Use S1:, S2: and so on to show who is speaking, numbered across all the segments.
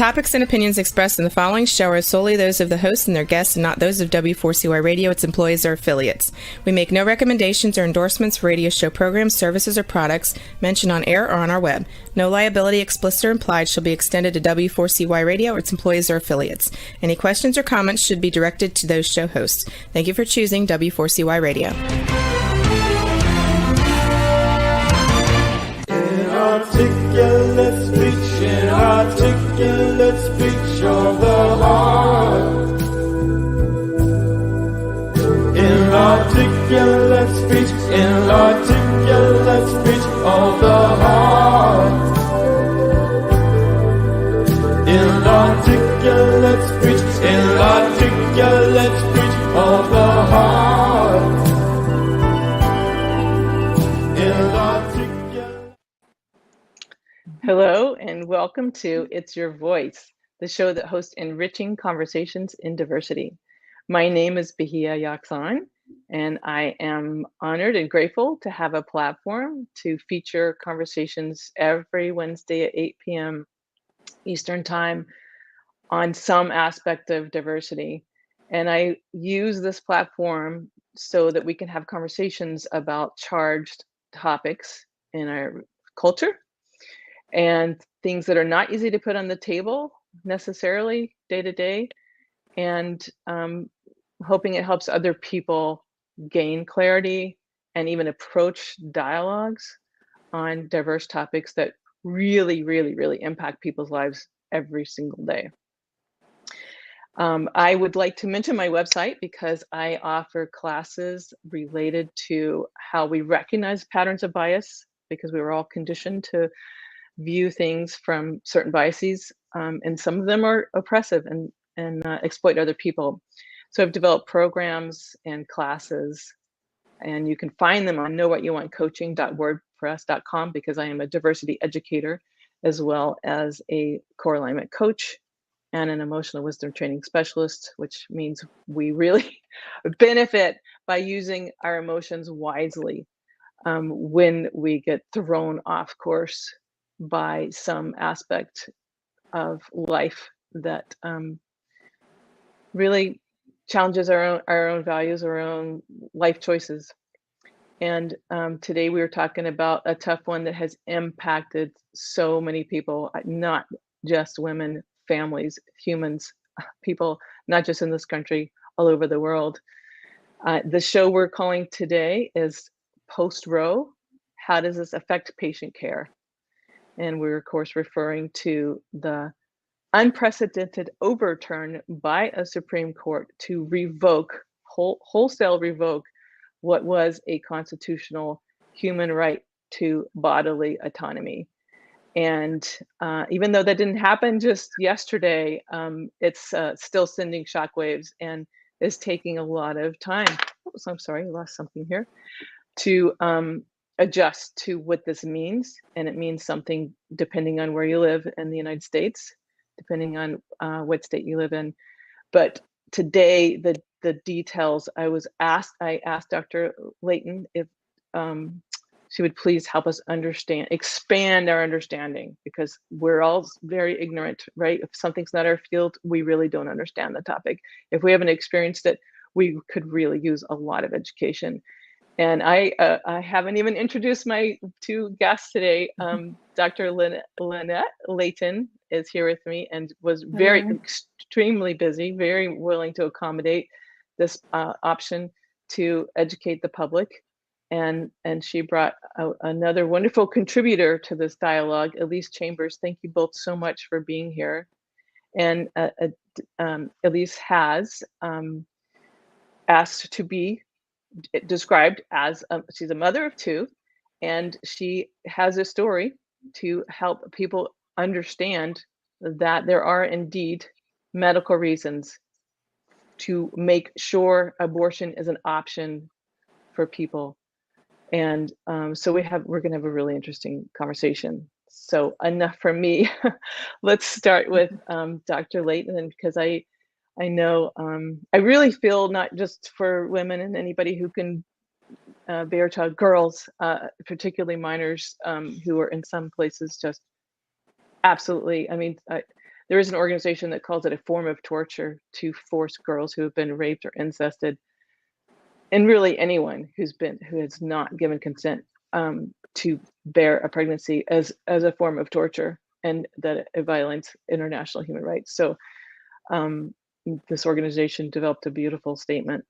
S1: topics and opinions expressed in the following show are solely those of the host and their guests and not those of W4CY Radio, its employees, or affiliates. We make no recommendations or endorsements for radio show programs, services, or products mentioned on air or on our web. No liability, explicit or implied, shall be extended to W4CY Radio or its employees or affiliates. Any questions or comments should be directed to those show hosts. Thank you for choosing W4CY Radio.
S2: Inarticulate speech, inarticulate speech of the heart. Inarticulate speech, inarticulate speech of the heart. Inarticulate speech, inarticulate speech of the heart.
S3: Hello and welcome to It's Your Voice, the show that hosts enriching conversations in diversity. My name is Bahia Yaksan, and I am honored and grateful to have a platform to feature conversations every Wednesday at 8 p.m. Eastern Time on some aspect of diversity. And I use this platform so that we can have conversations about charged topics in our culture and things that are not easy to put on the table necessarily day to day, and hoping it helps other people gain clarity and even approach dialogues on diverse topics that really, really, really impact people's lives every single day. I would like to mention my website because I offer classes related to how we recognize patterns of bias, because we were all conditioned to view things from certain biases, and some of them are oppressive and exploit other people. So I've developed programs and classes, and you can find them on knowwhatyouvantcoaching.wordpress.com, because I am a diversity educator as well as a core alignment coach and an emotional wisdom training specialist, which means we really benefit by using our emotions wisely when we get thrown off course by some aspect of life that really challenges our own values, our own life choices. And today we were talking about a tough one that has impacted so many people, not just women, families, humans, people, not just in this country, all over the world. The show we're calling today is Post-Roe: How does this affect patient care? And we're, of course, referring to the unprecedented overturn by a Supreme Court to revoke, wholesale revoke, what was a constitutional human right to bodily autonomy. And even though that didn't happen just yesterday, it's still sending shockwaves and is taking a lot of time. Oops, I'm sorry, I lost something here. To adjust to what this means, and it means something depending on where you live in the United States, depending on what state you live in. But today, the details, I asked Dr. Leighton if she would please help us expand our understanding, because we're all very ignorant, right? If something's not our field, we really don't understand the topic. If we haven't experienced it, we could really use a lot of education. And I haven't even introduced my two guests today. Dr. Lynette Leighton is here with me and was extremely busy, very willing to accommodate this option to educate the public. And she brought another wonderful contributor to this dialogue, Elise Chambers. Thank you both so much for being here. And Elise has asked to be described as she's a mother of two, and she has a story to help people understand that there are indeed medical reasons to make sure abortion is an option for people. And so we're going to have a really interesting conversation. So enough from me. Let's start with Dr. Leighton, because I know I really feel, not just for women and anybody who can bear child, girls, particularly minors who are in some places just absolutely, I mean, there is an organization that calls it a form of torture to force girls who have been raped or incested, and really anyone who has not given consent to bear a pregnancy as a form of torture, and that it violates international human rights. So this organization developed a beautiful statement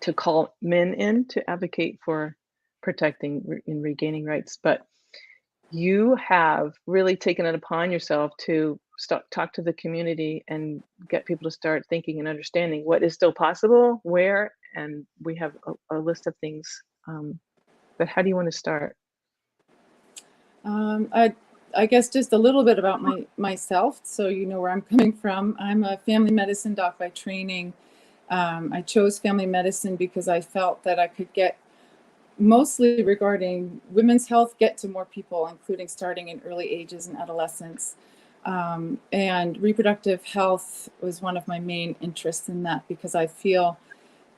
S3: to call men in to advocate for protecting and regaining rights. But you have really taken it upon yourself to talk to the community and get people to start thinking and understanding what is still possible, where, and we have a list of things. But how do you want to start?
S4: I guess just a little bit about myself, so you know where I'm coming from. I'm a family medicine doc by training. I chose family medicine because I felt that I could get, mostly regarding women's health, get to more people, including starting in early ages and adolescence. And reproductive health was one of my main interests in that, because I feel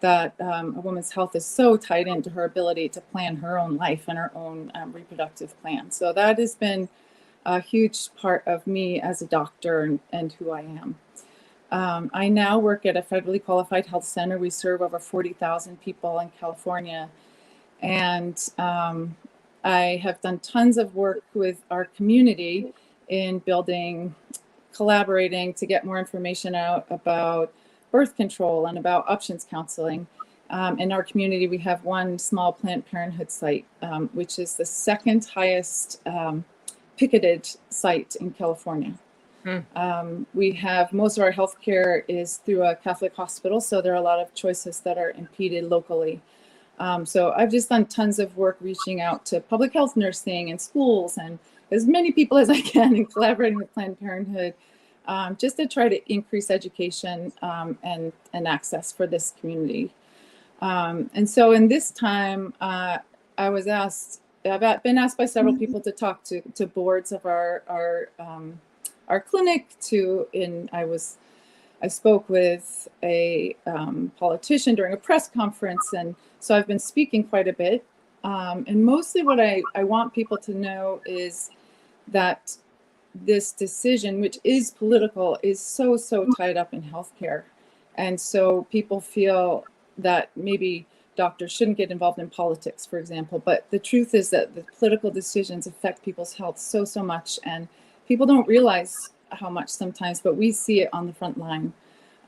S4: that a woman's health is so tied into her ability to plan her own life and her own reproductive plan. So that has been a huge part of me as a doctor and who I am. I now work at a federally qualified health center. We serve over 40,000 people in California. And I have done tons of work with our community in building, collaborating to get more information out about birth control and about options counseling. In our community, we have one small Planned Parenthood site, which is the second highest picketed site in California. We have, most of our healthcare is through a Catholic hospital, so there are a lot of choices that are impeded locally. So I've just done tons of work reaching out to public health nursing and schools and as many people as I can, and collaborating with Planned Parenthood, just to try to increase education and access for this community. And so in this time, I've been asked by several people to talk to boards of our clinic. I spoke with a politician during a press conference, and so I've been speaking quite a bit. And mostly what I want people to know is that this decision, which is political, is so tied up in healthcare. And so people feel that maybe doctors shouldn't get involved in politics, for example. But the truth is that the political decisions affect people's health so much, and people don't realize how much sometimes, but we see it on the front line.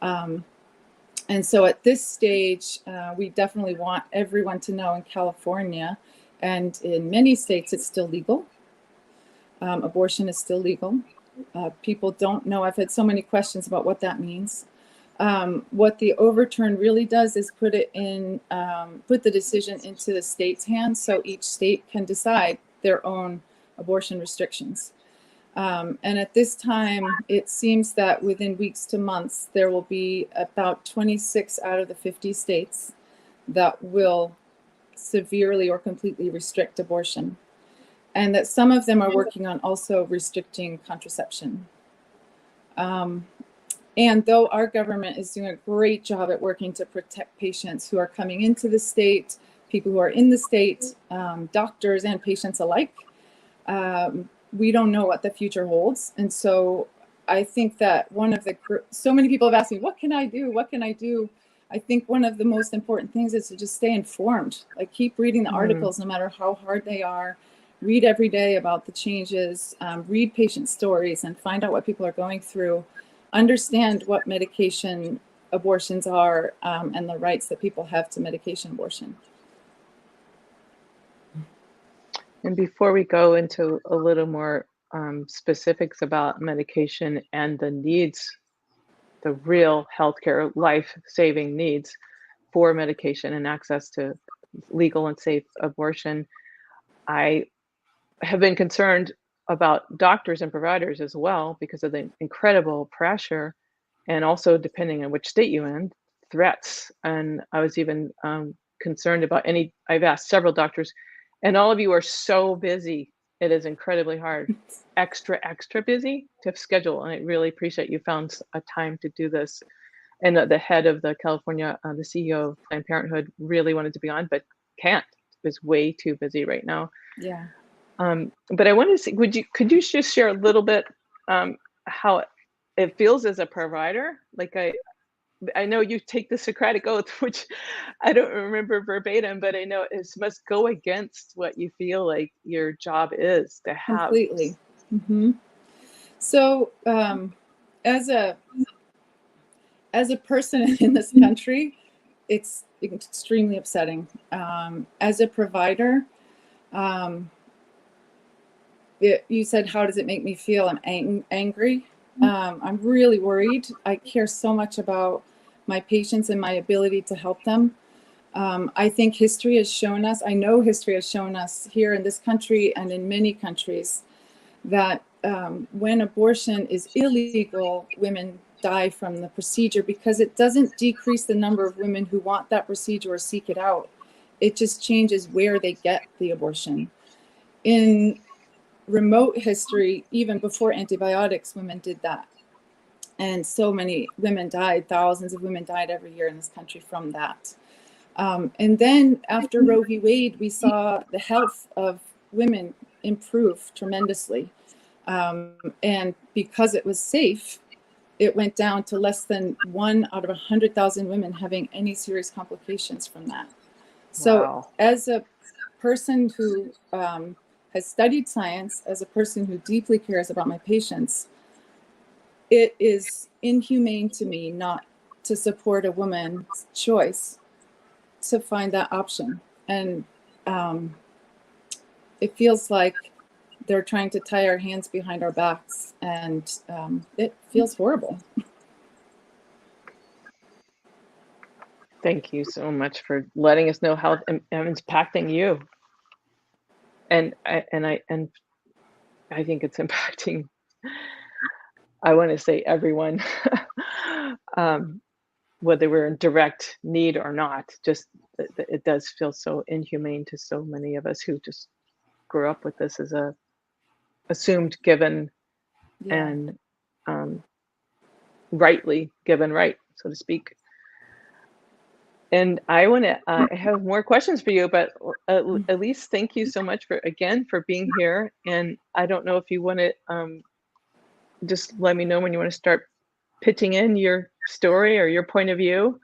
S4: And so at this stage, we definitely want everyone to know in California, and in many states, it's still legal. Abortion is still legal. People don't know. I've had so many questions about what that means. What the overturn really does is put the decision into the state's hands, so each state can decide their own abortion restrictions. And at this time, it seems that within weeks to months, there will be about 26 out of the 50 states that will severely or completely restrict abortion. And that some of them are working on also restricting contraception. And though our government is doing a great job at working to protect patients who are coming into the state, people who are in the state, doctors and patients alike, we don't know what the future holds. And so I think that so many people have asked me, what can I do? What can I do? I think one of the most important things is to just stay informed. Like, keep reading the articles, no matter how hard they are. Read every day about the changes, read patient stories and find out what people are going through. Understand what medication abortions are, and the rights that people have to medication abortion.
S3: And before we go into a little more specifics about medication and the needs, the real healthcare, life-saving needs for medication and access to legal and safe abortion, I have been concerned about doctors and providers as well, because of the incredible pressure, and also, depending on which state you're in, threats. And I was even concerned about I've asked several doctors, and all of you are so busy. It is incredibly hard, extra busy to schedule. And I really appreciate you found a time to do this. And the head of the California, the CEO of Planned Parenthood, really wanted to be on, but can't. Is way too busy right now.
S4: Yeah.
S3: But I wanted to see, could you just share a little bit how it feels as a provider, like I know you take the Socratic oath, which I don't remember verbatim, but I know it must go against what you feel like your job is to have.
S4: Completely. Hmm. So, as a person in this country, it's extremely upsetting. As a provider, you said, how does it make me feel? I'm angry. I'm really worried. I care so much about my patients and my ability to help them. I think history has shown us, I know history has shown us here in this country and in many countries, that when abortion is illegal, women die from the procedure, because it doesn't decrease the number of women who want that procedure or seek it out. It just changes where they get the abortion. In remote history, even before antibiotics, women did that. And so many women died, thousands of women died every year in this country from that. And then after Roe v. Wade, we saw the health of women improve tremendously. And because it was safe, it went down to less than 1 out of 100,000 women having any serious complications from that. So
S3: Wow.
S4: as a person who has studied science, as a person who deeply cares about my patients, it is inhumane to me not to support a woman's choice to find that option. And it feels like they're trying to tie our hands behind our backs, and it feels horrible.
S3: Thank you so much for letting us know how it's impacting you. And I think it's impacting, I want to say, everyone, whether we're in direct need or not. Just it does feel so inhumane to so many of us who just grew up with this as a assumed given,
S4: Yeah.
S3: and rightly given right, so to speak. And I want to I have more questions for you, but at least thank you so much for being here. And I don't know if you want to just let me know when you want to start pitching in your story or your point of view,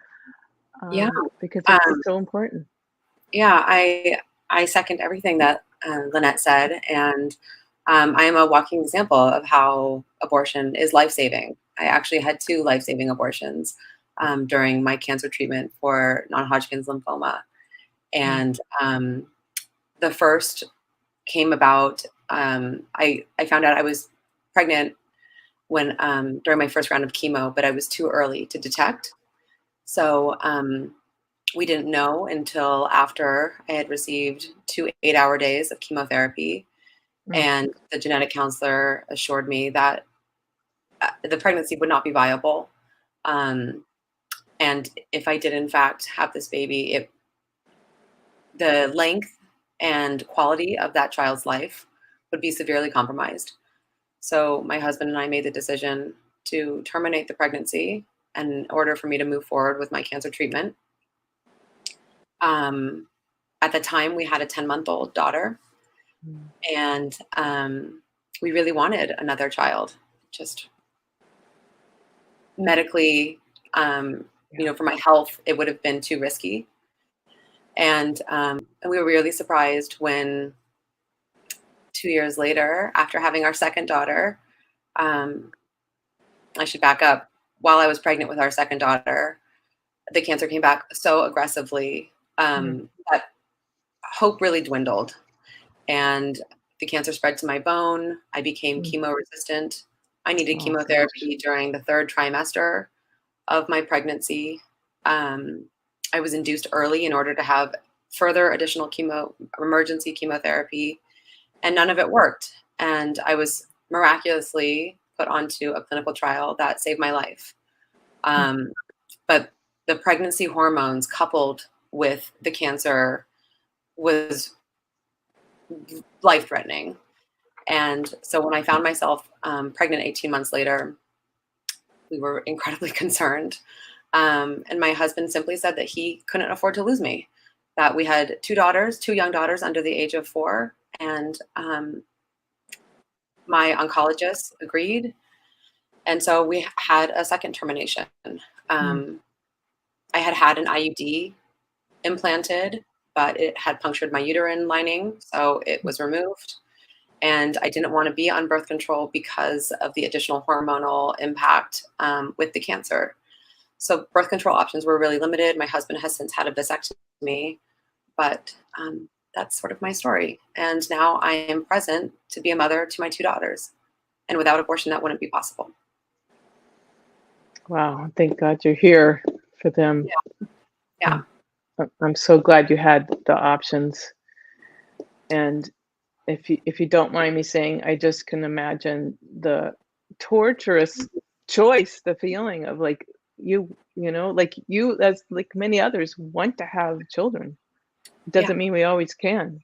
S5: Yeah.
S3: because it's so important.
S5: Yeah, I second everything that Lynette said, and I am a walking example of how abortion is life-saving. I actually had 2 life-saving abortions during my cancer treatment for non-Hodgkin's lymphoma, and the first came about. I found out I was pregnant when during my first round of chemo, but I was too early to detect. So we didn't know until after I had received 2 8-hour days of chemotherapy. And the genetic counselor assured me that the pregnancy would not be viable. And if I did, in fact, have this baby, the length and quality of that child's life would be severely compromised. So my husband and I made the decision to terminate the pregnancy in order for me to move forward with my cancer treatment. At the time, we had a 10-month-old daughter, and we really wanted another child. Just medically, for my health, it would have been too risky. And we were really surprised when 2 years later, after having our second daughter, I should back up. While I was pregnant with our second daughter, the cancer came back so aggressively that hope really dwindled. And the cancer spread to my bone. I became chemo resistant. I needed chemotherapy during the 3rd trimester of my pregnancy. I was induced early in order to have further additional emergency chemotherapy, and none of it worked. And I was miraculously put onto a clinical trial that saved my life. But the pregnancy hormones coupled with the cancer was life-threatening. And so when I found myself pregnant 18 months later, we were incredibly concerned. And my husband simply said that he couldn't afford to lose me, that we had 2 young daughters under the age of 4. And my oncologist agreed. And so we had a second termination. I had an IUD implanted, but it had punctured my uterine lining, so it was removed. And I didn't want to be on birth control because of the additional hormonal impact with the cancer. So birth control options were really limited. My husband has since had a vasectomy, but that's sort of my story. And now I am present to be a mother to my 2 daughters. And without abortion, that wouldn't be possible.
S3: Wow, thank God you're here for them.
S5: Yeah.
S3: I'm so glad you had the options. And if you don't mind me saying, I just can imagine the torturous choice, the feeling of like you know, like you, as like many others, want to have children. It doesn't mean we always can.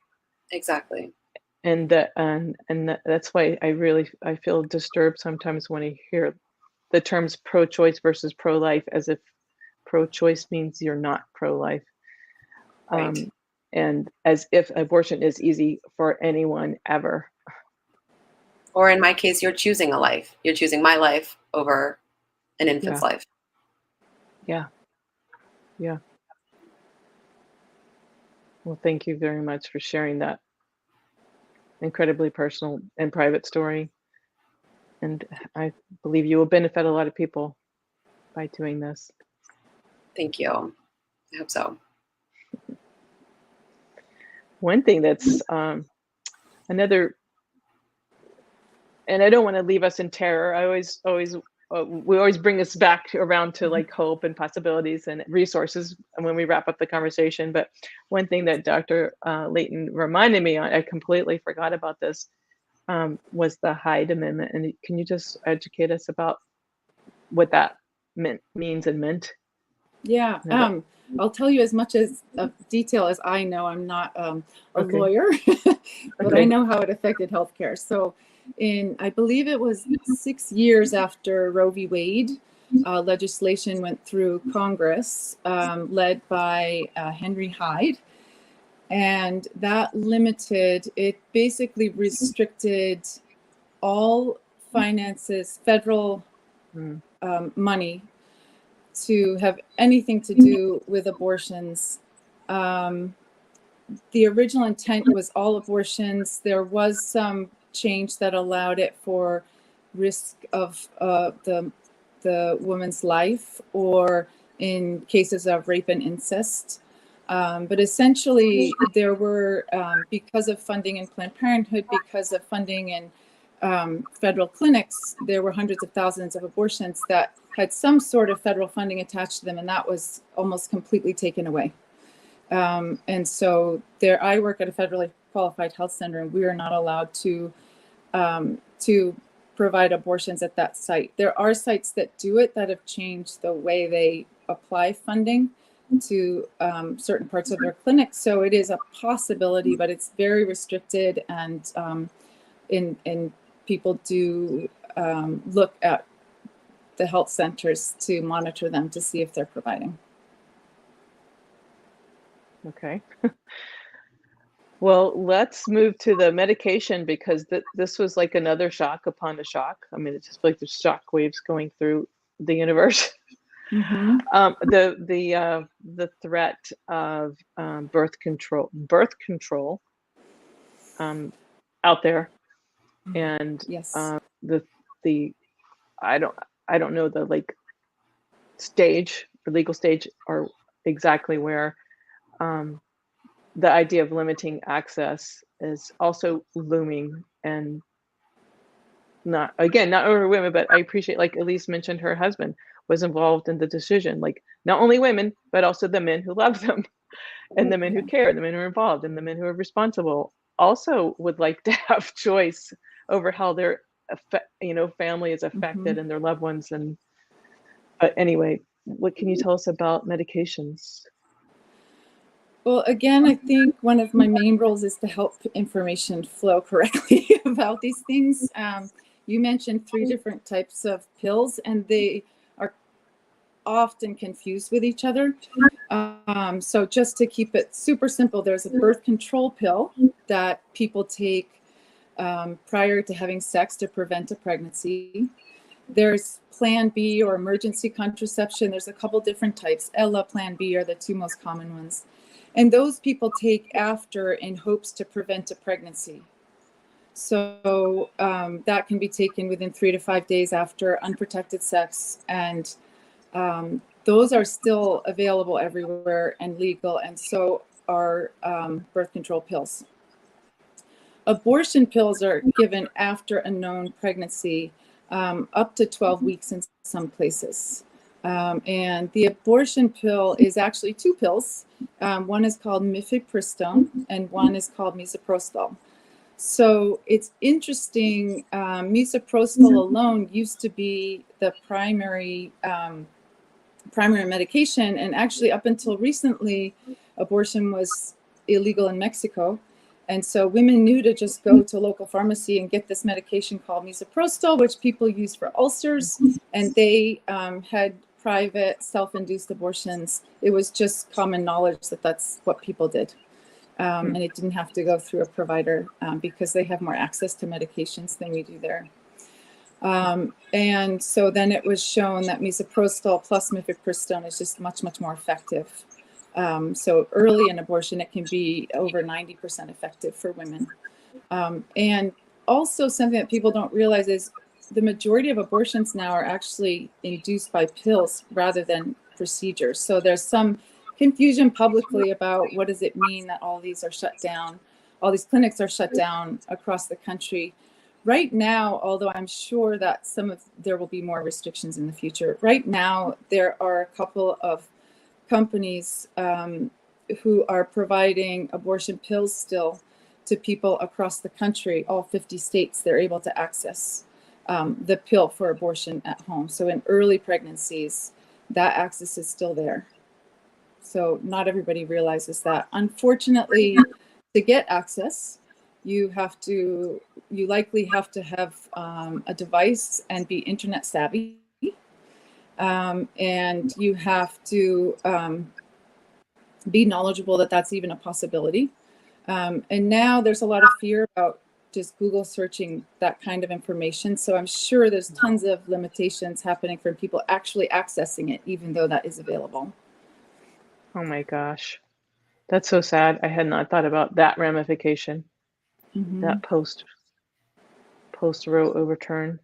S5: Exactly.
S3: And that's why I feel disturbed sometimes when I hear the terms pro-choice versus pro-life, as if pro-choice means you're not pro-life.
S5: Right.
S3: And as if abortion is easy for anyone ever.
S5: Or in my case, you're choosing a life. You're choosing my life over an infant's life.
S3: Yeah. Well, thank you very much for sharing that incredibly personal and private story. And I believe you will benefit a lot of people by doing this.
S5: Thank you. I hope so.
S3: One thing that's another, and I don't want to leave us in terror. We always bring us back around to like hope and possibilities and resources when we wrap up the conversation. But one thing that Dr. Leighton reminded me on, I completely forgot about this, was the Hyde Amendment. And can you just educate us about what that means and meant?
S4: Yeah. I'll tell you as much as detail as I know. I'm not a lawyer, but I know how it affected healthcare. So I believe it was 6 years after Roe v. Wade, legislation went through Congress, led by Henry Hyde. And that it basically restricted all finances, federal money, to have anything to do with abortions. The original intent was all abortions. There was some change that allowed it for risk of the woman's life, or in cases of rape and incest. But essentially, there were, because of funding in Planned Parenthood, because of funding in federal clinics, there were hundreds of thousands of abortions that had some sort of federal funding attached to them, and that was almost completely taken away. And so I work at a federally qualified health center, and we are not allowed to provide abortions at that site. There are sites that do it that have changed the way they apply funding to certain parts of their clinics. So it is a possibility, but it's very restricted, and people do look at the health centers to monitor them to see if they're providing.
S3: Okay. Well, let's move to the medication, because this was like another shock upon a shock. I mean, it's just like there's shock waves going through the universe.
S4: Mm-hmm.
S3: The threat of birth control out there, and
S4: yes,
S3: I don't know the like stage, the legal stage, or exactly where. The idea of limiting access is also looming, and not over women, but I appreciate, like Elise mentioned, her husband was involved in the decision, like not only women, but also the men who love them, and the men who care, the men who are involved, and the men who are responsible also would like to have choice over how their family is affected and their loved ones. But anyway, what can you tell us about medications?
S4: Well, again, I think one of my main roles is to help information flow correctly about these things. You mentioned 3 different types of pills, and they are often confused with each other. So just to keep it super simple, there's a birth control pill that people take prior to having sex to prevent a pregnancy. There's Plan B or emergency contraception. There's a couple different types. Ella, Plan B are the two most common ones. And those people take after in hopes to prevent a pregnancy. So that can be taken within 3 to 5 days after unprotected sex. And those are still available everywhere and legal. And so are birth control pills. Abortion pills are given after a known pregnancy, up to 12 weeks in some places. And the abortion pill is actually two pills. One is called mifepristone and one is called misoprostol. So it's interesting, misoprostol alone used to be the primary medication, and actually up until recently, abortion was illegal in Mexico. And so women knew to just go to a local pharmacy and get this medication called misoprostol, which people use for ulcers, and they had private self-induced abortions. It was just common knowledge that that's what people did. And it didn't have to go through a provider because they have more access to medications than we do there. And so then it was shown that misoprostol plus mifepristone is just much, much more effective. So early in abortion, it can be over 90% effective for women. And also something that people don't realize is the majority of abortions now are actually induced by pills rather than procedures. So there's some confusion publicly about what does it mean that all these are shut down, all these clinics are shut down across the country. Right now, although I'm sure that there will be more restrictions in the future, right now there are a couple of companies who are providing abortion pills still to people across the country, all 50 states. They're able to access the pill for abortion at home. So in early pregnancies, that access is still there. So not everybody realizes that. Unfortunately, to get access, you likely have to have a device and be internet savvy. And you have to be knowledgeable that that's even a possibility. And now there's a lot of fear about just Google searching that kind of information. So I'm sure there's tons of limitations happening from people actually accessing it, even though that is available.
S3: Oh my gosh. That's so sad. I had not thought about that ramification, that post Roe overturn.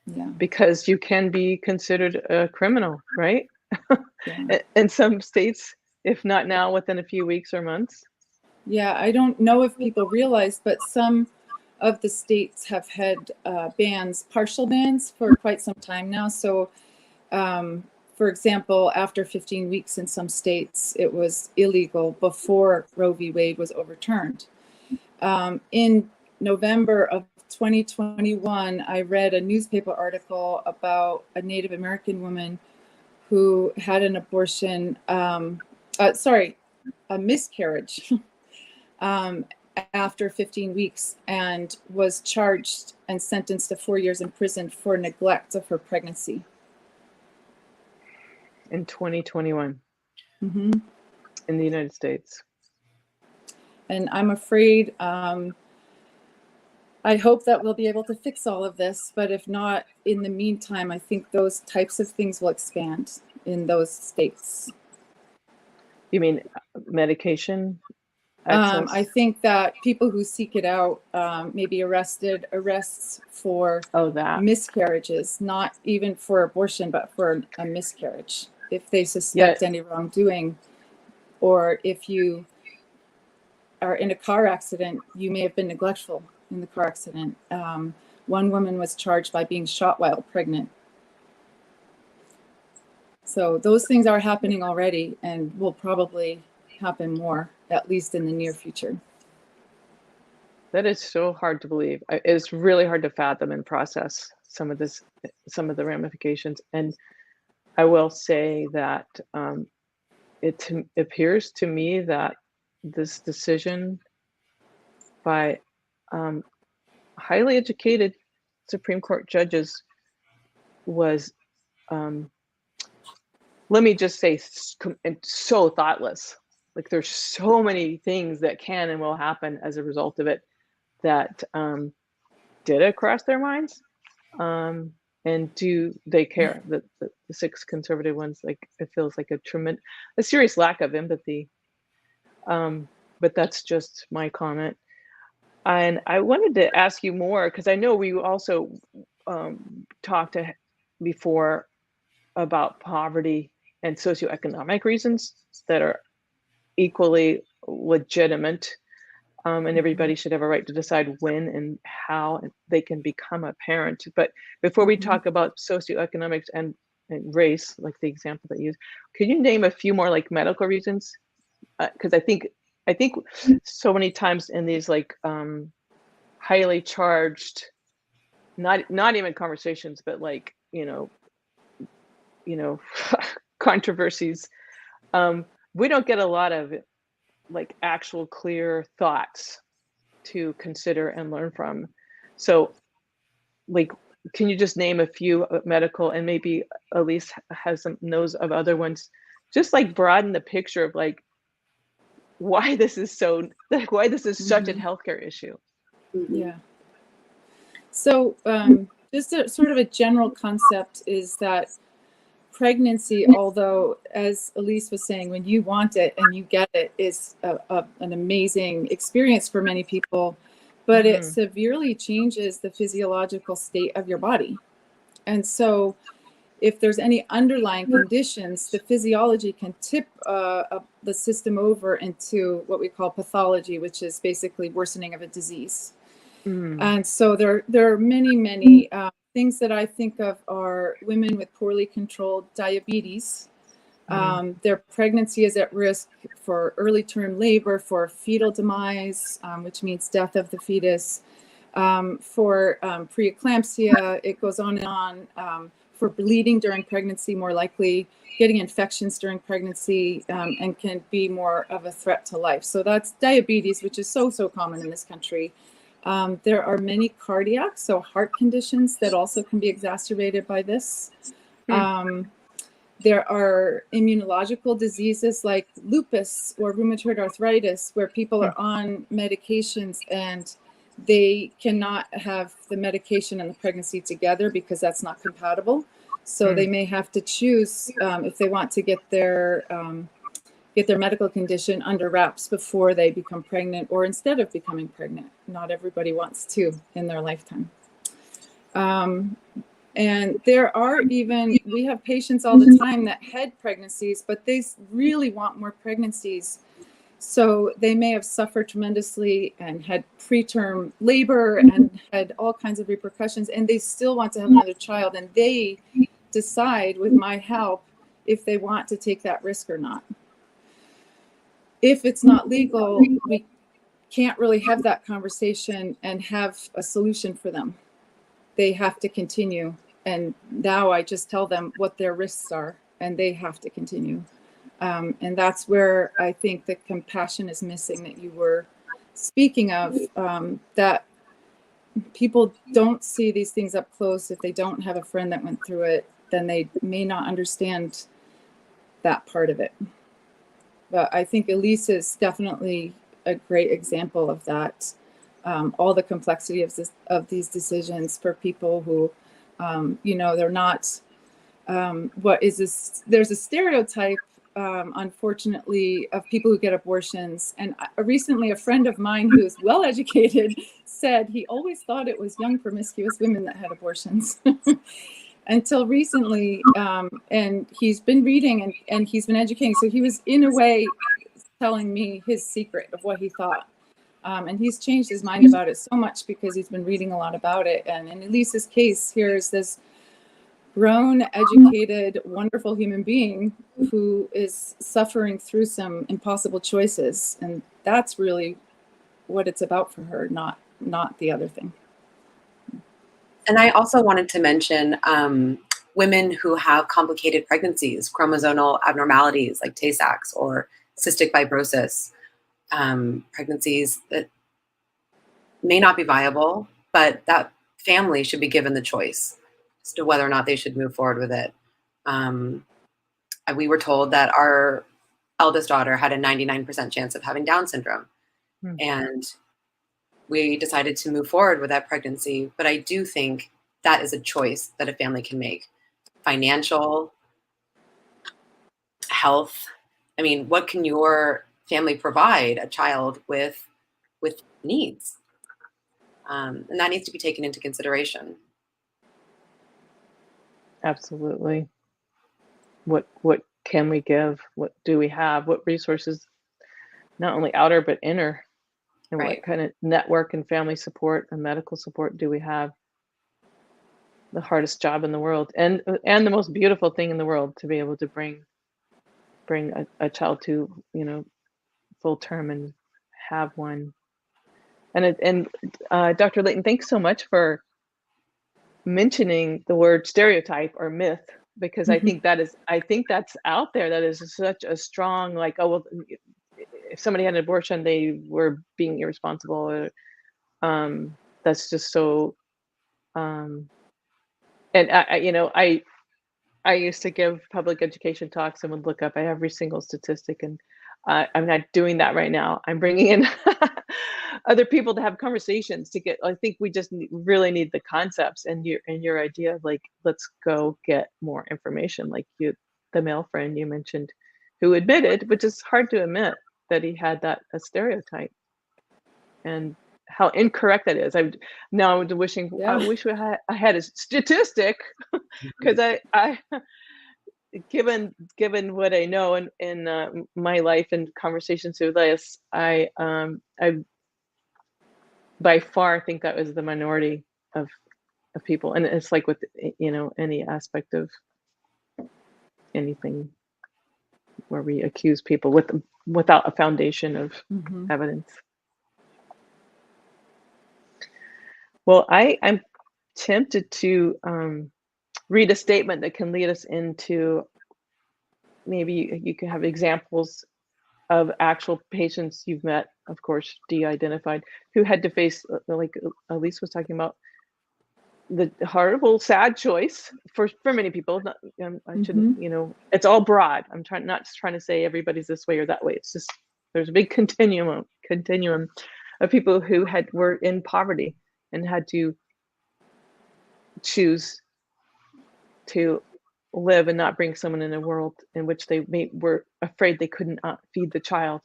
S4: Yeah.
S3: Because you can be considered a criminal, right?
S4: Yeah.
S3: In some states, if not now, within a few weeks or months.
S4: Yeah, I don't know if people realize, but some of the states have had bans, partial bans, for quite some time now. So, for example, after 15 weeks in some states, it was illegal before Roe v. Wade was overturned. In November of 2021, I read a newspaper article about a Native American woman who had an abortion, a miscarriage after 15 weeks and was charged and sentenced to 4 years in prison for neglect of her pregnancy.
S3: In 2021,
S4: Mm-hmm.
S3: in the United States.
S4: And I'm afraid, I hope that we'll be able to fix all of this, but if not, in the meantime, I think those types of things will expand in those states.
S3: You mean medication access?
S4: I think that people who seek it out may be arrests for miscarriages, not even for abortion, but for a miscarriage. If they suspect any wrongdoing, or if you are in a car accident, you may have been neglectful in the car accident. One woman was charged by being shot while pregnant. So those things are happening already and will probably happen more, at least in the near future.
S3: That is so hard to believe. It's really hard to fathom and process some of the ramifications. And I will say that it appears to me that this decision by highly educated Supreme Court judges was, let me just say, so thoughtless. Like there's so many things that can and will happen as a result of it that did it cross their minds. And and do they care? The six conservative ones, like, it feels like a serious lack of empathy. But that's just my comment. And I wanted to ask you more, because I know we also talked before about poverty and socioeconomic reasons that are equally legitimate. And everybody should have a right to decide when and how they can become a parent. But before we talk about socioeconomics and race, like the example that you used, could you name a few more like medical reasons? Because I think so many times in these like highly charged, not even conversations, but like controversies, we don't get a lot of like actual clear thoughts to consider and learn from. So like, can you just name a few medical, and maybe Elise has some knows of other ones, just like broaden the picture of like why this is such a healthcare issue.
S4: Yeah. So just sort of a general concept is that pregnancy, although, as Elise was saying, when you want it and you get it, is an amazing experience for many people, but it severely changes the physiological state of your body. And so if there's any underlying conditions, the physiology can tip the system over into what we call pathology, which is basically worsening of a disease. And so there are many things that I think of are women with poorly controlled diabetes. Their pregnancy is at risk for early term labor, for fetal demise, which means death of the fetus, for preeclampsia. It goes on and on. For bleeding during pregnancy, more likely, getting infections during pregnancy, and can be more of a threat to life. So that's diabetes, which is so common in this country. There are many cardiac, so heart conditions that also can be exacerbated by this. There are immunological diseases like lupus or rheumatoid arthritis, where people are on medications and they cannot have the medication and the pregnancy together because that's not compatible. So they may have to choose if they want to get their medical condition under wraps before they become pregnant, or instead of becoming pregnant. Not everybody wants to in their lifetime. And there are we have patients all the time that had pregnancies, but they really want more pregnancies. So they may have suffered tremendously and had preterm labor and had all kinds of repercussions, and they still want to have another child. And they decide with my help if they want to take that risk or not. If it's not legal, we can't really have that conversation and have a solution for them. They have to continue. And now I just tell them what their risks are, and they have to continue. And that's where I think the compassion is missing that you were speaking of, that people don't see these things up close. If they don't have a friend that went through it, then they may not understand that part of it. But I think Elise is definitely a great example of that. All the complexity of these decisions for people who, they're not, what is this? There's a stereotype, unfortunately, of people who get abortions. And recently, a friend of mine who is well-educated said he always thought it was young, promiscuous women that had abortions. Until recently, and he's been reading and he's been educating. So he was, in a way, telling me his secret of what he thought. And he's changed his mind about it so much because he's been reading a lot about it. And in Elise's case, here's this grown, educated, wonderful human being who is suffering through some impossible choices. And that's really what it's about for her, not the other thing.
S5: And I also wanted to mention women who have complicated pregnancies, chromosomal abnormalities like Tay-Sachs or cystic fibrosis, pregnancies that may not be viable, but that family should be given the choice as to whether or not they should move forward with it. We were told that our eldest daughter had a 99% chance of having Down syndrome. And we decided to move forward with that pregnancy. But I do think that is a choice that a family can make. Financial, health. I mean, what can your family provide a child with needs? And that needs to be taken into consideration.
S3: Absolutely. What can we give? What do we have? What resources, not only outer but inner, and
S5: Right.
S3: what kind of network and family support and medical support do we have? The hardest job in the world, and the most beautiful thing in the world, to be able to bring a child to, full term and have one. And Dr. Leighton, thanks so much for mentioning the word stereotype or myth, because I think that's out there. That is such a strong, like, oh well, if somebody had an abortion, they were being irresponsible. That's just so. And I used to give public education talks and would look up every single statistic, and I'm not doing that right now. I'm bringing in other people to have conversations to get. I think we just really need the concepts, and your idea of, like, let's go get more information. Like the male friend you mentioned, who admitted, which is hard to admit, that he had a stereotype, and how incorrect that is. I wish I had a statistic, because I given what I know in my life and conversations with this, I by far think that was the minority of people, and it's like with any aspect of anything where we accuse people without a foundation of evidence. Well, I'm tempted to read a statement that can lead us into, maybe you can have examples of actual patients you've met, of course, de-identified, who had to face, like Elise was talking about, the horrible, sad choice for many people. I shouldn't, it's all broad. I'm not just trying to say everybody's this way or that way. It's just, there's a big continuum of people who were in poverty and had to choose to live and not bring someone in a world in which they were afraid they couldn't feed the child.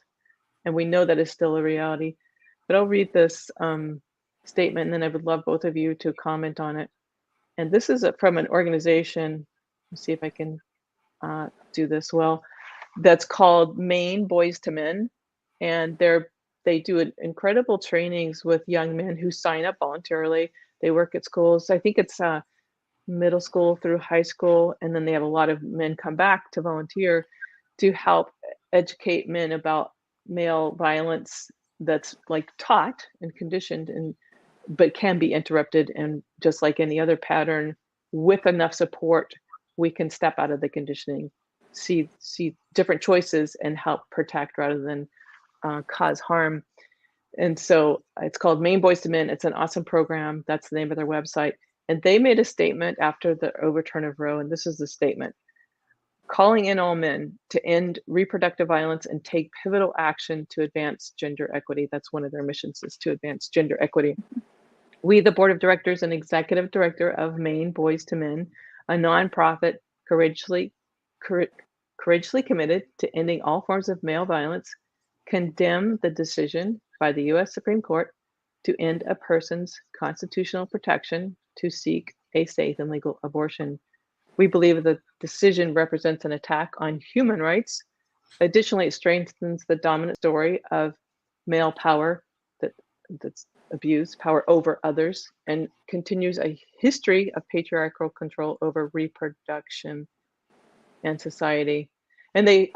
S3: And we know that is still a reality. But I'll read this statement, and then I would love both of you to comment on it. And this is from an organization, let's see if I can do this well, that's called Maine Boys to Men. And they do incredible trainings with young men who sign up voluntarily. They work at schools. I think it's middle school through high school, and then they have a lot of men come back to volunteer to help educate men about male violence that's, like, taught and conditioned, but can be interrupted, and just like any other pattern, with enough support, we can step out of the conditioning, see different choices, and help protect rather than cause harm. And so it's called Maine Boys to Men. It's an awesome program. That's the name of their website. And they made a statement after the overturn of Roe, and this is the statement: calling in all men to end reproductive violence and take pivotal action to advance gender equity. That's one of their missions, is to advance gender equity. We, the board of directors and executive director of Maine Boys to Men, a nonprofit courageously committed to ending all forms of male violence, condemn the decision by the U.S. Supreme Court to end a person's constitutional protection to seek a safe and legal abortion. We believe the decision represents an attack on human rights. Additionally, it strengthens the dominant story of male power that's abused, power over others, and continues a history of patriarchal control over reproduction and society. And they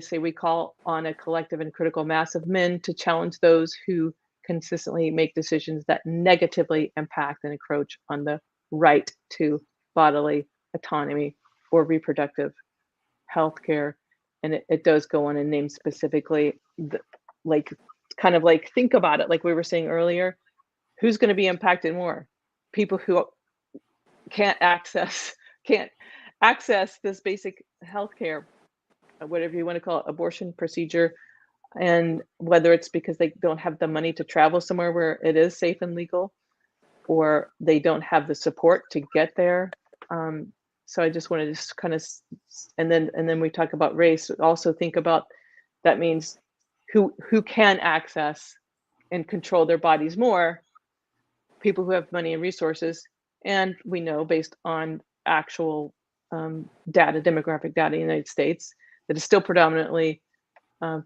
S3: say, we call on a collective and critical mass of men to challenge those who consistently make decisions that negatively impact and encroach on the right to bodily autonomy or reproductive health care. And it does go on and name specifically, kind of like, think about it, like we were saying earlier, who's going to be impacted more? People who can't access this basic health care, whatever you want to call it, abortion procedure, and whether it's because they don't have the money to travel somewhere where it is safe and legal, or they don't have the support to get there. So I just wanted to just kind of, and then we talk about race. Also think about, that means who can access and control their bodies more, people who have money and resources. And we know, based on actual data, demographic data in the United States, that it's still predominantly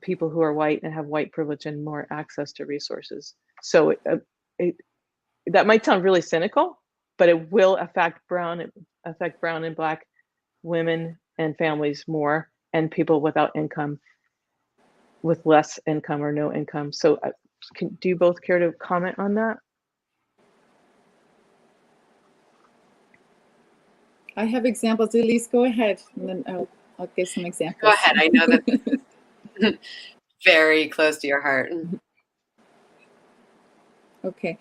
S3: people who are white and have white privilege and more access to resources. So that might sound really cynical, but it will affect brown and Black women and families more, and people without income, with less income or no income. So do you both care to comment on that?
S4: I have examples. Elise, go ahead, and then I'll give some examples.
S5: Go ahead. I know that very close to your heart.
S4: Okay.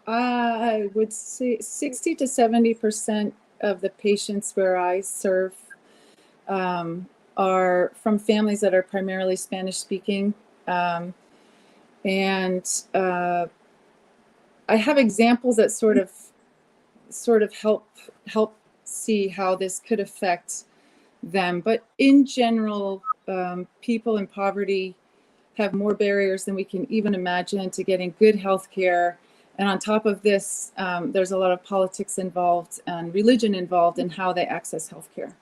S4: I would say 60 to 70% of the patients where I serve are from families that are primarily Spanish speaking. And I have examples that sort of help see how this could affect them. But in general, people in poverty have more barriers than we can even imagine to getting good health care. And on top of this, there's a lot of politics involved and religion involved in how they access health care.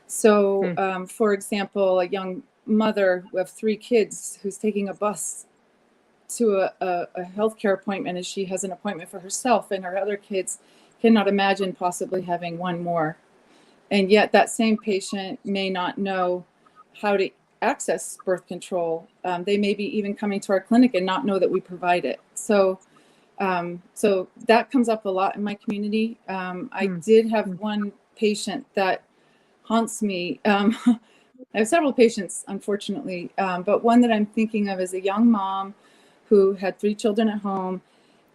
S4: So, for example, a young mother of 3 kids who's taking a bus to a healthcare appointment, and she has an appointment for herself, and her other kids cannot imagine possibly having one more. And yet that same patient may not know how to access birth control. They may be even coming to our clinic and not know that we provide it. So that comes up a lot in my community. I did have one patient that haunts me. I have several patients, unfortunately, but one that I'm thinking of is a young mom who had 3 children at home,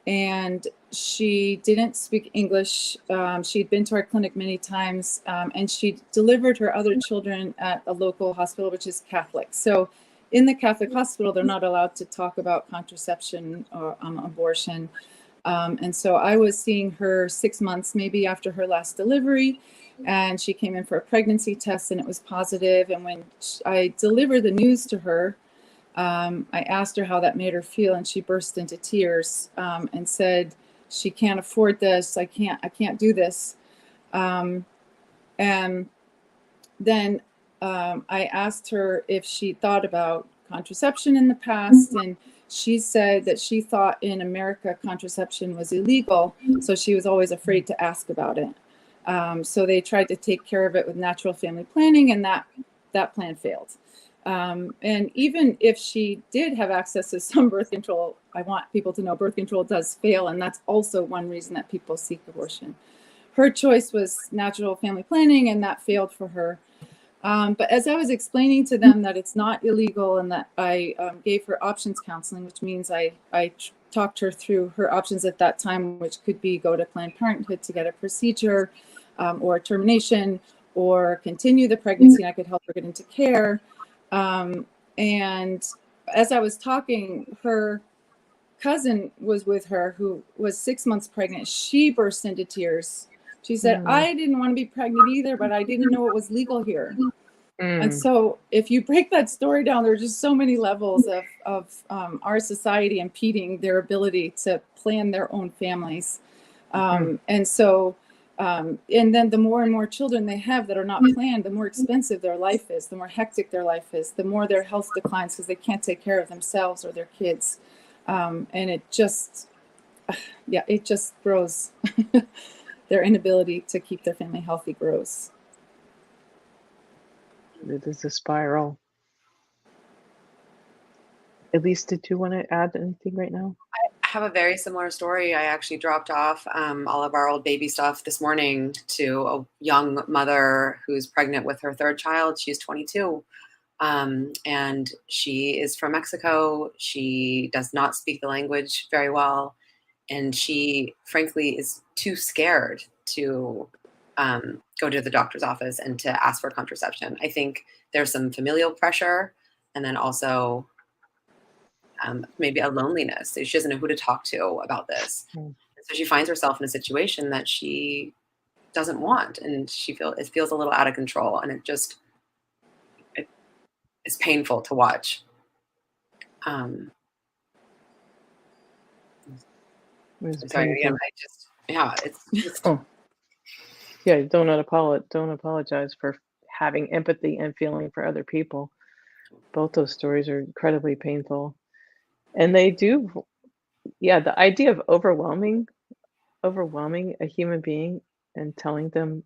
S4: and she didn't speak English. She'd been to our clinic many times, and she delivered her other children at a local hospital, which is Catholic. So in the Catholic hospital, they're not allowed to talk about contraception or abortion. And so I was seeing her 6 months, maybe after her last delivery, and she came in for a pregnancy test and it was positive. And when I delivered the news to her, I asked her how that made her feel, and she burst into tears and said, she can't afford this. I can't do this. And then I asked her if she thought about contraception in the past, and she said that she thought in America contraception was illegal, so she was always afraid to ask about it. So they tried to take care of it with natural family planning, and that plan failed. And even if she did have access to some birth control, I want people to know birth control does fail, and that's also one reason that people seek abortion. Her choice was natural family planning, and that failed for her. But as I was explaining to them that it's not illegal, and that I gave her options counseling, which means I talked her through her options at that time, which could be go to Planned Parenthood to get a procedure, or termination, or continue the pregnancy, and I could help her get into care. And as I was talking, her cousin was with her, who was 6 months pregnant. She burst into tears. She said, I didn't want to be pregnant either, but I didn't know it was legal here. And so if you break that story down, there's just so many levels of our society impeding their ability to plan their own families. And so, and then the more and more children they have that are not planned, the more expensive their life is, the more hectic their life is, the more their health declines because they can't take care of themselves or their kids. And it just grows. Their inability to keep their family healthy grows.
S3: It is a spiral. Elise, did you want to add anything right now?
S5: I have a very similar story. I actually dropped off all of our old baby stuff this morning to a young mother who's pregnant with her 3rd child. She's 22. And she is from Mexico. She does not speak the language very well. And she, frankly, is too scared to go to the doctor's office and to ask for contraception. I think there's some familial pressure, and then also maybe a loneliness. So she doesn't know who to talk to about this. So she finds herself in a situation that she doesn't want, and it feels a little out of control, and it's painful to watch. Sorry, again, it's just.
S3: Oh. Yeah, don't apologize for having empathy and feeling for other people. Both those stories are incredibly painful. And they do, the idea of overwhelming a human being and telling them,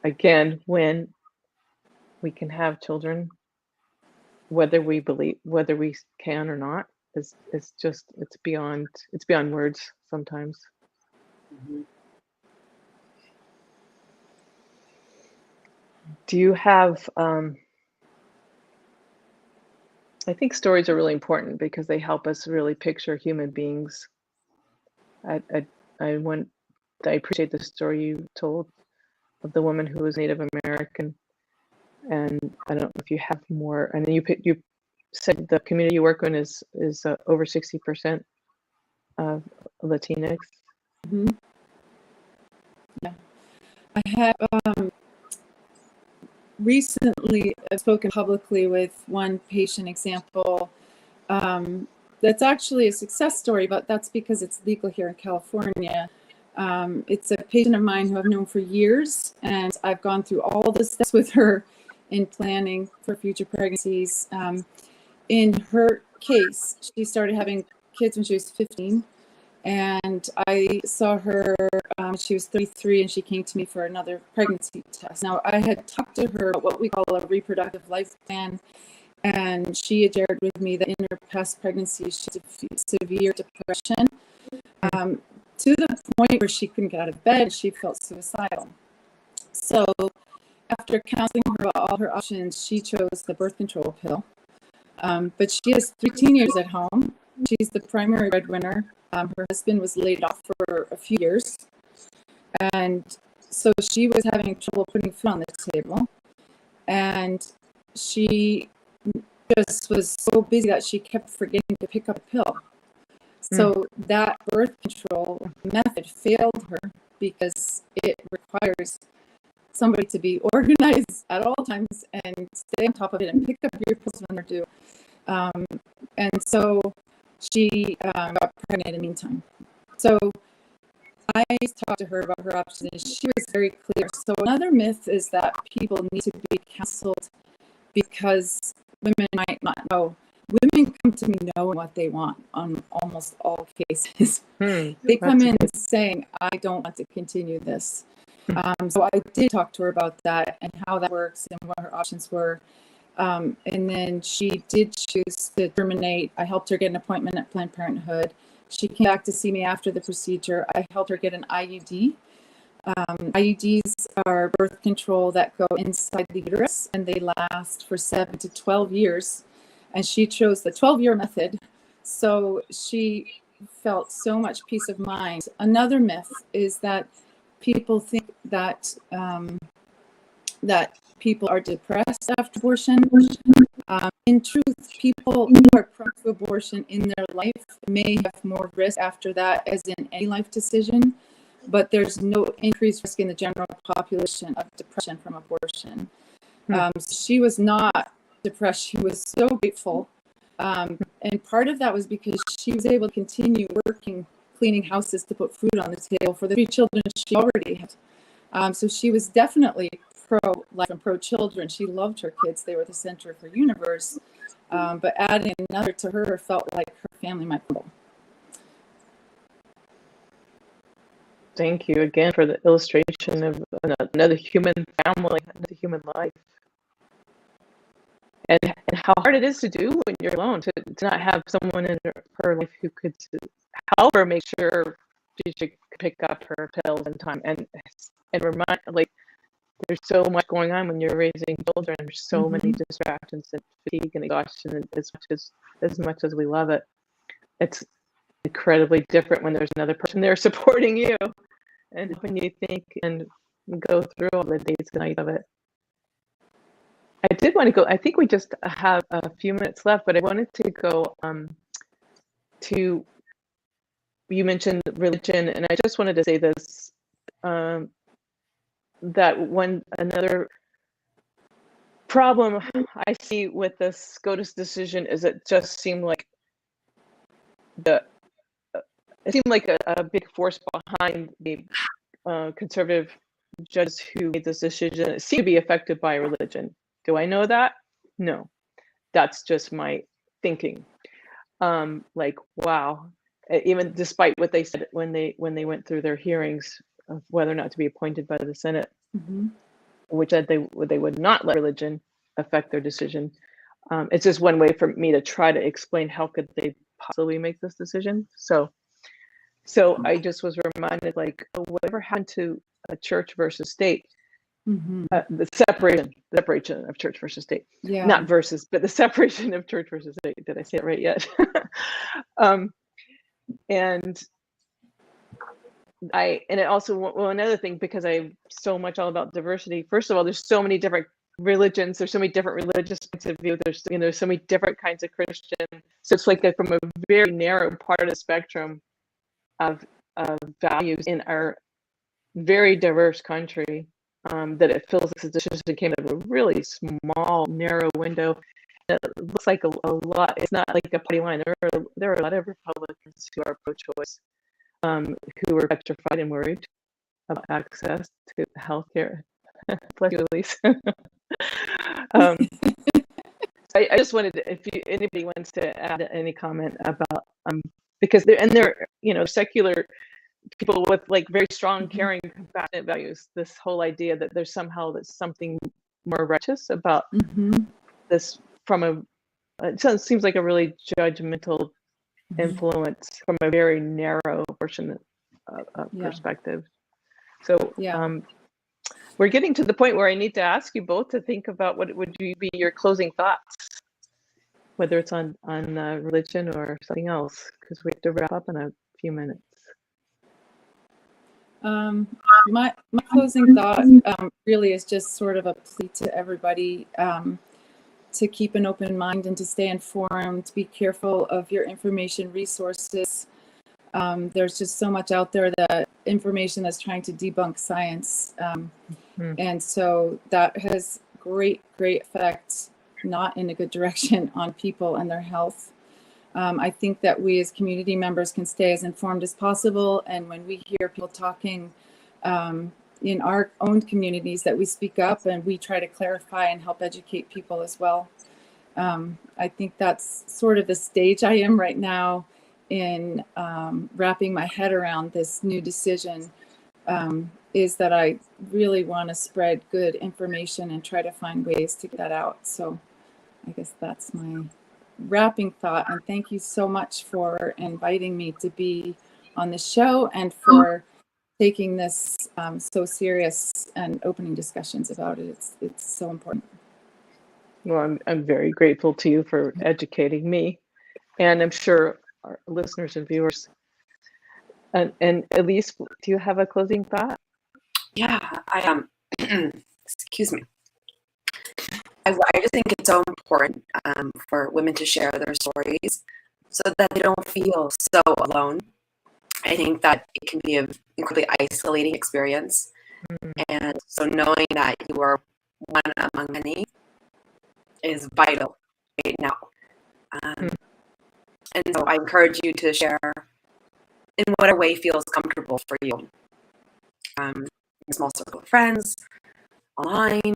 S3: again, when we can have children, whether we can or not, it's beyond words sometimes.
S5: Mm-hmm.
S3: Do you have, I think stories are really important because they help us really picture human beings. I appreciate the story you told of the woman who was Native American, and I don't know if you have more. And then you said the community you work in is over 60% of Latinx.
S4: Mm-hmm. Yeah, I have recently spoken publicly with one patient example that's actually a success story, but that's because it's legal here in California. It's a patient of mine who I've known for years, and I've gone through all the steps with her in planning for future pregnancies. In her case, she started having kids when she was 15, and I saw her, she was 33, and she came to me for another pregnancy test. Now, I had talked to her about what we call a reproductive life plan, and she had shared with me that in her past pregnancy, she had severe depression, to the point where she couldn't get out of bed. She felt suicidal. So after counseling her about all her options, she chose the birth control pill. But she has 3 teenagers at home. She's the primary breadwinner. Her husband was laid off for a few years. And so she was having trouble putting food on the table. And she just was so busy that she kept forgetting to pick up a pill. So that birth control method failed her because it requires somebody to be organized at all times and stay on top of it and pick up your pills when they're due. And so she got pregnant in the meantime. So I talked to her about her options, and she was very clear. So another myth is that people need to be counseled because women might not know. Women come to me knowing what they want on almost all cases. They come in saying, I don't want to continue this. So I did talk to her about that and how that works and what her options were. And then she did choose to terminate. I helped her get an appointment at Planned Parenthood. She came back to see me after the procedure. I helped her get an IUD. IUDs are birth control that go inside the uterus, and they last for 7 to 12 years. And she chose the 12-year method. So she felt so much peace of mind. Another myth is that people think that that people are depressed after abortion. In truth, people who are prone to abortion in their life may have more risk after that, as in any life decision, but there's no increased risk in the general population of depression from abortion. She was not depressed. She was so grateful. And part of that was because she was able to continue working, cleaning houses to put food on the table for the 3 children she already had. So she was definitely pro-life and pro-children. She loved her kids. They were the center of her universe. But adding another to her felt like her family might crumble.
S3: Thank you again for the illustration of another human family, another human life. And how hard it is to do when you're alone, to not have someone in her life who could help her make sure she should pick up her pills in time. And remind, like, there's so much going on when you're raising children. There's so many distractions and fatigue and exhaustion. And as much as we love it, it's incredibly different when there's another person there supporting you and when you think and go through all the days and nights of it. I did want to go, I think we just have a few minutes left, but I wanted to go to, you mentioned religion, and I just wanted to say this, that another problem I see with the SCOTUS decision is it just seemed like it seemed like a big force behind the conservative judges who made this decision. It seemed to be affected by religion. Do I know that? No, that's just my thinking. Like, wow, even despite what they said when they went through their hearings of whether or not to be appointed by the Senate, which said they would not let religion affect their decision. It's just one way for me to try to explain how could they possibly make this decision. So I just was reminded, like, whatever happened to a church versus state, the separation of church versus state, not versus, but the separation of church versus state. Did I say it right yet? And it also, well, another thing, because I'm so much all about diversity. First of all, there's so many different religions. There's so many different religious points of view. There's so many different kinds of Christian. So it's like from a very narrow part of the spectrum of values in our very diverse country, that it feels like the decision came out of a really small, narrow window. It looks like a lot. It's not like a party line. There are a lot of Republicans who are pro-choice, who are petrified and worried about access to healthcare. Bless you, Elise. I just wanted to, if anybody wants to add any comment about, because they're secular people with like very strong, caring, compassionate values. This whole idea that there's something more righteous about this it seems like a really judgmental influence from a very narrow portion of perspective. So we're getting to the point where I need to ask you both to think about what would be your closing thoughts, whether it's on religion or something else, because we have to wrap up in a few minutes.
S4: My closing thought really is just sort of a plea to everybody to keep an open mind and to stay informed, to be careful of your information resources. There's just so much out there, that information that's trying to debunk science. And so that has great effects, not in a good direction, on people and their health. I think that we as community members can stay as informed as possible. And when we hear people talking in our own communities, that we speak up and we try to clarify and help educate people as well. I think that's sort of the stage I am right now in wrapping my head around this new decision, is that I really want to spread good information and try to find ways to get that out. So I guess that's my wrapping thought. And thank you so much for inviting me to be on the show and for taking this so serious and opening discussions about it. It's so important.
S3: Well, I'm very grateful to you for educating me, and I'm sure our listeners and viewers. And Elise, do you have a closing thought?
S5: Yeah, I am. Excuse me. I just think it's so important for women to share their stories so that they don't feel so alone. I think that it can be an incredibly isolating experience. And so knowing that you are one among many is vital right now. And so I encourage you to share in whatever way feels comfortable for you. In a small circle of friends, online,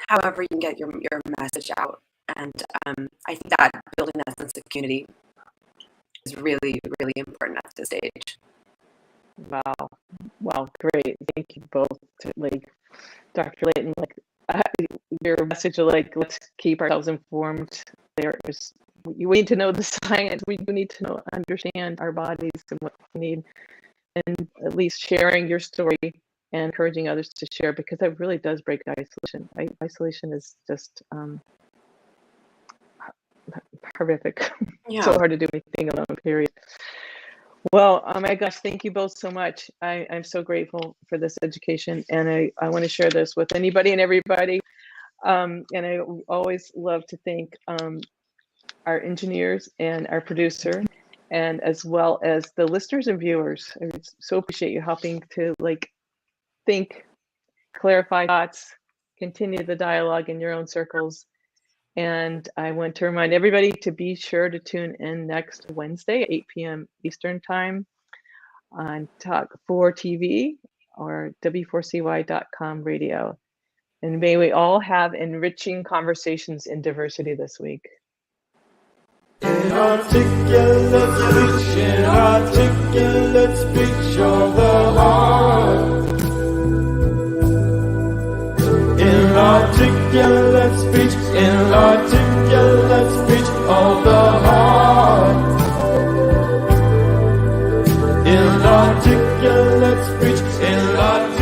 S5: however you can get your message out. And I think that building that sense of community is really, really important at this stage.
S3: Wow, great. Thank you both. Like Dr. Leighton, your message of let's keep ourselves informed. We need to know the science. We do need to understand our bodies and what we need, and at least sharing your story and encouraging others to share, because it really does break isolation. Isolation is just horrific. Yeah. So hard to do anything alone, period. Well, oh my gosh, thank you both so much. I'm so grateful for this education, and I want to share this with anybody and everybody. And I always love to thank our engineers and our producer, and as well as the listeners and viewers. I so appreciate you helping to think, clarify thoughts, continue the dialogue in your own circles. And I want to remind everybody to be sure to tune in next Wednesday, 8 p.m. Eastern Time on Talk 4 TV or W4CY.com radio. And may we all have enriching conversations in diversity this week.
S2: Inarticulate speech of the heart. Inarticulate